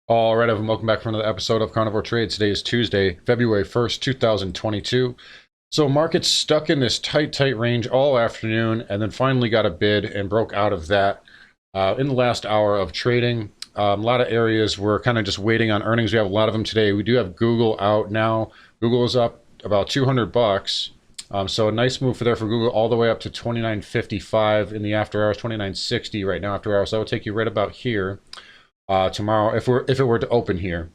All right, everyone, welcome back for another episode of Carnivore Trade. Today is Tuesday, February 1st, 2022. So market's stuck in this tight range all afternoon and then finally got a bid and broke out of that in the last hour of trading. A lot of areas we're kind of just waiting on earnings. We have a lot of them today. We do have Google out now. Google is up about 200 bucks. So a nice move for Google all the way up to 29.55 in the after hours, 29.60 right now after hours. So that would take you right about here. Tomorrow if it were to open here.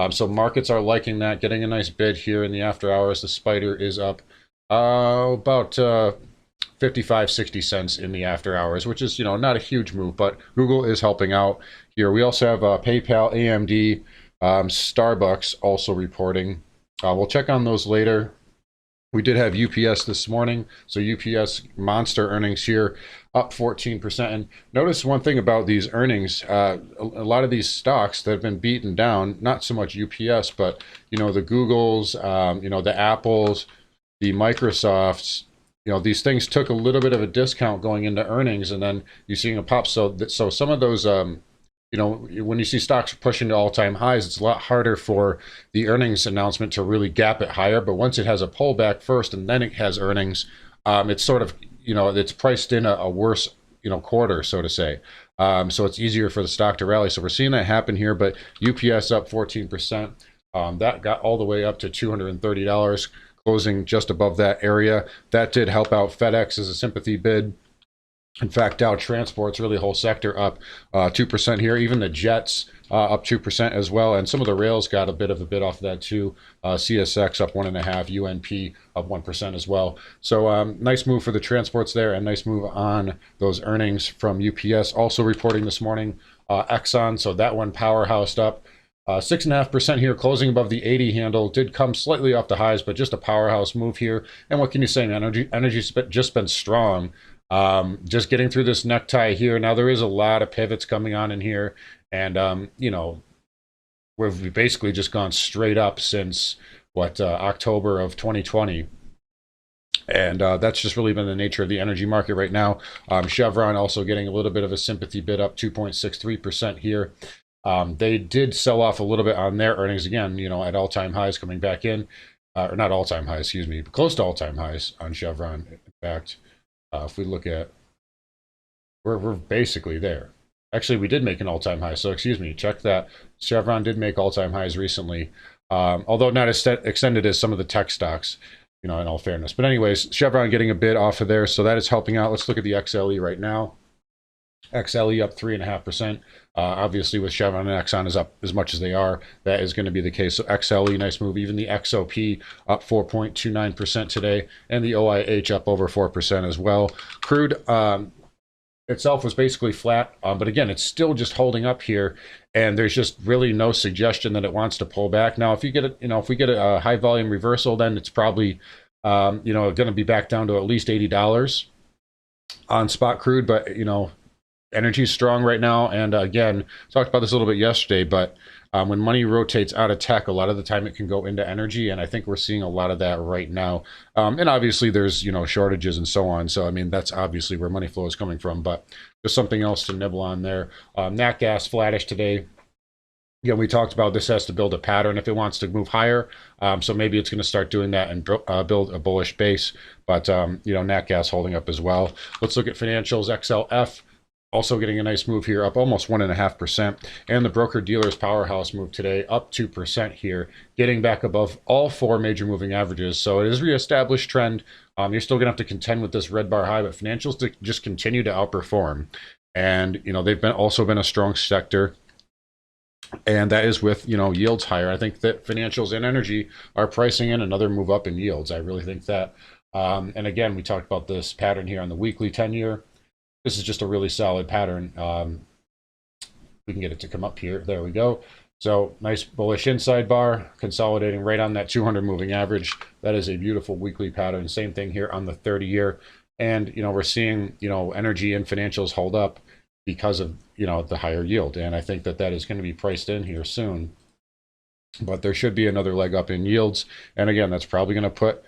So markets are liking that, getting a nice bid here in the after hours. The spider is up about 55-60 cents in the after hours, which is not a huge move, but Google is helping out here. We also have PayPal, AMD, Starbucks also reporting. We'll check on those later. We did have UPS this morning, so UPS monster earnings here, up 14%. And notice one thing about these earnings, a lot of these stocks that have been beaten down, not so much UPS, but the Googles, the Apples, the Microsofts, these things took a little bit of a discount going into earnings, and then you're seeing a pop. So some of those when you see stocks pushing to all-time highs, it's a lot harder for the earnings announcement to really gap it higher. But once it has a pullback first and then it has earnings, it's sort of, it's priced in a worse, quarter, so to say. So it's easier for the stock to rally. So we're seeing that happen here, but UPS up 14%. That got all the way up to $230, closing just above that area. That did help out FedEx as a sympathy bid. In fact, Dow Transport's really whole sector up 2% here. Even the jets up 2% as well. And some of the rails got a bit of a bid off of that too. CSX up 1.5%, UNP up 1% as well. So nice move for the transports there, and nice move on those earnings from UPS. Also reporting this morning, Exxon. So that one powerhoused up 6.5% here, closing above the 80 handle. Did come slightly off the highs, but just a powerhouse move here. And what can you say, man? Energy's just been strong. Just getting through this necktie here. Now there is a lot of pivots coming on in here, and we've basically just gone straight up since October of 2020, and that's just really been the nature of the energy market right now. Chevron also getting a little bit of a sympathy bid, up 2.63% here. They did sell off a little bit on their earnings again, at all-time highs, coming back in, or not all-time highs, excuse me, but close to all-time highs on Chevron. In fact, if we look at, we're basically there. Actually, we did make an all-time high, so excuse me, check that. Chevron did make all-time highs recently, although not as extended as some of the tech stocks, in all fairness. But anyways, Chevron getting a bid off of there, so that is helping out. Let's look at the XLE right now. XLE up 3.5%. Obviously, with Chevron and Exxon is up as much as they are, that is going to be the case. So XLE, nice move. Even the XOP up 4.29% today, and the OIH up over 4% as well. Crude itself was basically flat, but again, it's still just holding up here, and there's just really no suggestion that it wants to pull back. Now, if you get if we get a high volume reversal, then it's probably going to be back down to at least $80 on spot crude, but energy is strong right now, and again, talked about this a little bit yesterday, but when money rotates out of tech, a lot of the time it can go into energy, and I think we're seeing a lot of that right now. And obviously there's shortages and so on, so I mean that's obviously where money flow is coming from, but just something else to nibble on there. Nat gas flattish today. Again, we talked about this has to build a pattern if it wants to move higher, so maybe it's going to start doing that and build a bullish base, but Nat gas holding up as well. Let's look at financials. XLF also getting a nice move here, up almost 1.5%. And the broker dealers powerhouse move today, up 2% here, getting back above all four major moving averages. So it is reestablished trend. You're still going to have to contend with this red bar high, but financials to just continue to outperform. And they've also been a strong sector, and that is with yields higher. I think that financials and energy are pricing in another move up in yields. I really think that. And again, we talked about this pattern here on the weekly 10-year. This is just a really solid pattern. We can get it to come up here. There we go. So nice bullish inside bar, consolidating right on that 200 moving average. That is a beautiful weekly pattern. Same thing here on the 30-year. And, we're seeing, energy and financials hold up because of, the higher yield. And I think that is going to be priced in here soon. But there should be another leg up in yields. And again, that's probably going to put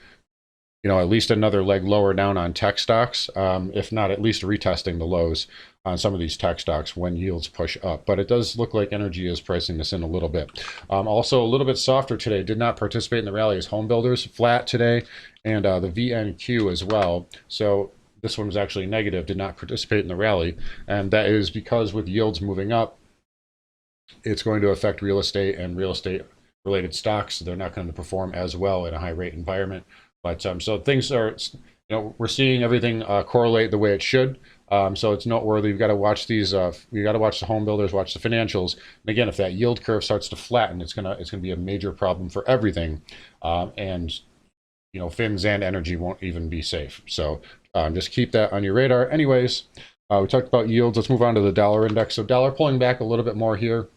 at least another leg lower down on tech stocks, if not at least retesting the lows on some of these tech stocks when yields push up. But it does look like energy is pricing this in a little bit. Also, a little bit softer today. Did not participate in the rally as home builders, flat today, and the VNQ as well. So this one was actually negative, did not participate in the rally. And that is because with yields moving up, it's going to affect real estate and real estate related stocks. They're not going to perform as well in a high rate environment. But so things are, we're seeing everything correlate the way it should. So it's noteworthy. You've got to watch these. You got to watch the home builders, watch the financials. And again, if that yield curve starts to flatten, it's gonna be a major problem for everything. And fins and energy won't even be safe. So just keep that on your radar. Anyways, we talked about yields. Let's move on to the dollar index. So dollar pulling back a little bit more here.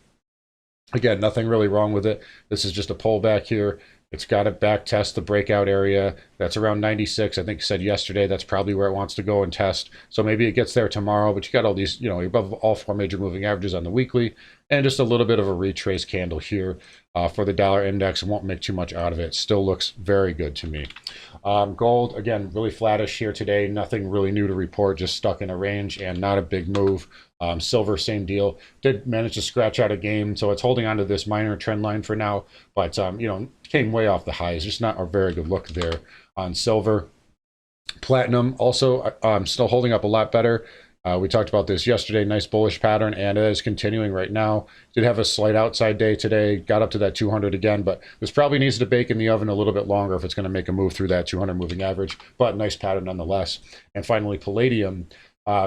Again, nothing really wrong with it. This is just a pullback here. It's got to back test the breakout area. That's around 96. I think I said yesterday that's probably where it wants to go and test. So maybe it gets there tomorrow, but you got all these, above all 4 major moving averages on the weekly, and just a little bit of a retrace candle here for the dollar index. I won't make too much out of it. Still looks very good to me. Gold, again, really flattish here today. Nothing really new to report, just stuck in a range and not a big move. Silver, same deal. Did manage to scratch out a game, so it's holding on to this minor trend line for now, but came way off the highs. Just not a very good look there on silver. Platinum also still holding up a lot better. We talked about this yesterday. Nice bullish pattern, and it is continuing right now. Did have a slight outside day today. Got up to that 200 again, but this probably needs to bake in the oven a little bit longer if it's going to make a move through that 200 moving average. But nice pattern nonetheless. And finally, palladium.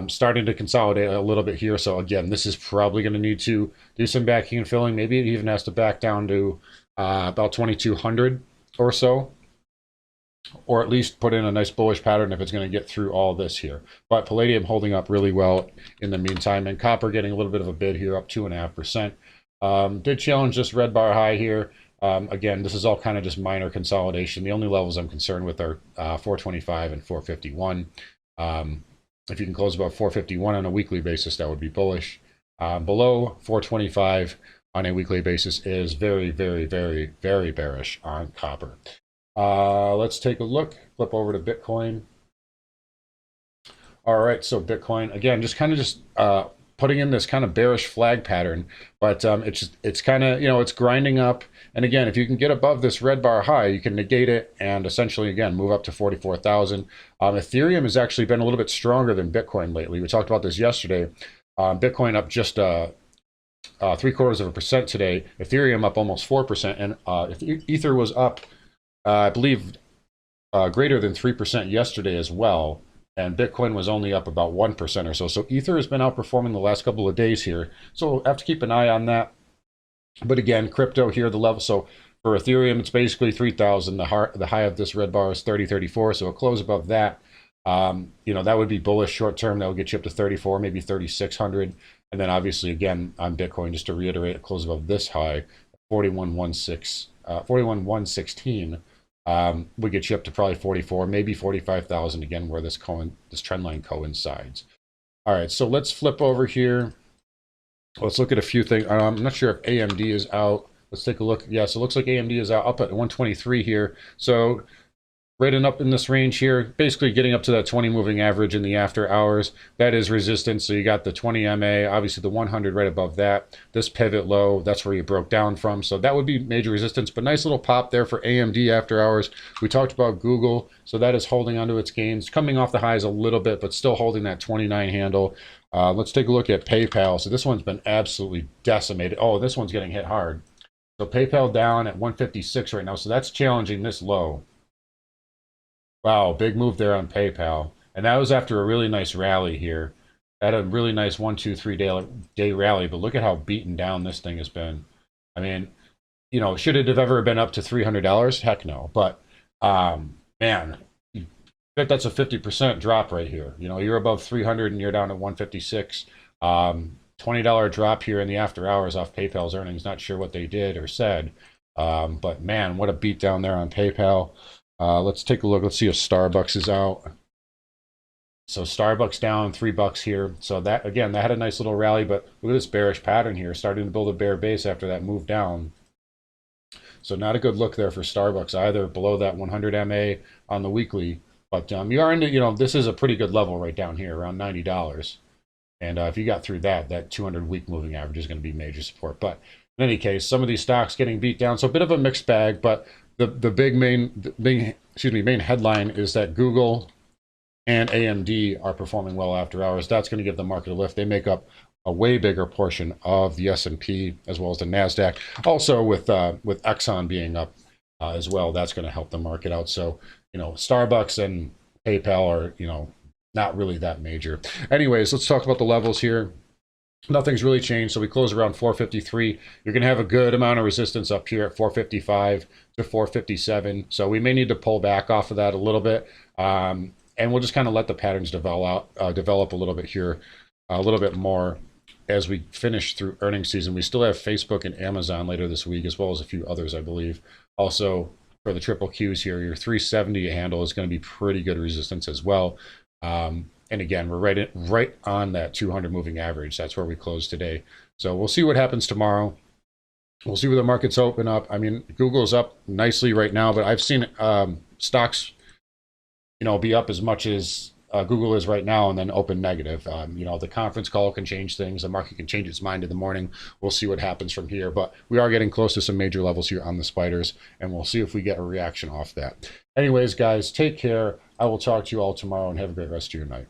Starting to consolidate a little bit here. So again, this is probably going to need to do some backing and filling. Maybe it even has to back down to about 2,200 or so, or at least put in a nice bullish pattern if it's going to get through all this here. But palladium holding up really well in the meantime, and copper getting a little bit of a bid here, up 2.5%. Did challenge this red bar high here. Again, this is all kind of just minor consolidation. The only levels I'm concerned with are 425 and 451. If you can close above 451 on a weekly basis, that would be bullish. Below 425 on a weekly basis is very, very, very, very bearish on copper. Let's take a look. Flip over to Bitcoin. All right, so Bitcoin, again, just putting in this kind of bearish flag pattern, but it's kind of, it's grinding up. And again, if you can get above this red bar high, you can negate it and essentially, again, move up to 44,000. Ethereum has actually been a little bit stronger than Bitcoin lately. We talked about this yesterday. Bitcoin up just 0.75% today. Ethereum up almost 4%. And Ether was up, I believe, greater than 3% yesterday as well. And Bitcoin was only up about 1% or so. So Ether has been outperforming the last couple of days here. So we'll have to keep an eye on that. But again, crypto here, the level. So for Ethereum, it's basically 3,000. The high of this red bar is 30.34. So a close above that, that would be bullish short term. That would get you up to 34, maybe 3,600. And then obviously, again, on Bitcoin, just to reiterate, a close above this high, 41,116. Would get you up to probably 44, maybe 45,000 again, where this trend line coincides. All right, so let's flip over here. Let's look at a few things. I'm not sure if AMD is out. Let's take a look. Yeah, so it looks like AMD is out, up at 123 here. So right and up in this range here, basically getting up to that 20 moving average in the after hours. That is resistance. So you got the 20 MA, obviously the 100 right above that. This pivot low, that's where you broke down from. So that would be major resistance, but nice little pop there for AMD after hours. We talked about Google, so that is holding onto its gains, coming off the highs a little bit, but still holding that 29 handle. Let's take a look at PayPal. So this one's been absolutely decimated. Oh, this one's getting hit hard. So PayPal down at 156 right now. So that's challenging this low. Wow, big move there on PayPal. And that was after a really nice rally here. Had a really nice 1, 2, 3 day rally, but look at how beaten down this thing has been. I mean, should it have ever been up to $300? Heck no. But, man, that's a 50% drop right here. You're above 300 and you're down at 156. $20 drop here in the after hours off PayPal's earnings. Not sure what they did or said. But, man, what a beat down there on PayPal. Let's take a look. Let's see if Starbucks is out. So Starbucks down $3 here. So that, again, that had a nice little rally, but look at this bearish pattern here, starting to build a bear base after that move down. So not a good look there for Starbucks either, below that 100 MA on the weekly. But you are into, this is a pretty good level right down here, around $90. And if you got through that, that 200 week moving average is going to be major support. But in any case, some of these stocks getting beat down. So a bit of a mixed bag, but the main headline is that Google and AMD are performing well after hours. That's going to give the market a lift. They make up a way bigger portion of the S&P as well as the NASDAQ. Also with Exxon being up as well, that's going to help the market out. So, Starbucks and PayPal are, not really that major. Anyways, let's talk about the levels here. Nothing's really changed. So we close around 453. You're going to have a good amount of resistance up here at 455 to 457. So we may need to pull back off of that a little bit. And we'll just kind of let the patterns develop a little bit here, a little bit more as we finish through earnings season. We still have Facebook and Amazon later this week, as well as a few others, I believe. Also, for the triple Qs here, your 370 handle is going to be pretty good resistance as well. And again, we're right on that 200 moving average. That's where we closed today. So we'll see what happens tomorrow. We'll see where the markets open up. I mean, Google's up nicely right now, but I've seen stocks, be up as much as Google is right now and then open negative. The conference call can change things. The market can change its mind in the morning. We'll see what happens from here. But we are getting close to some major levels here on the spiders, and we'll see if we get a reaction off that. Anyways, guys, take care. I will talk to you all tomorrow, and have a great rest of your night.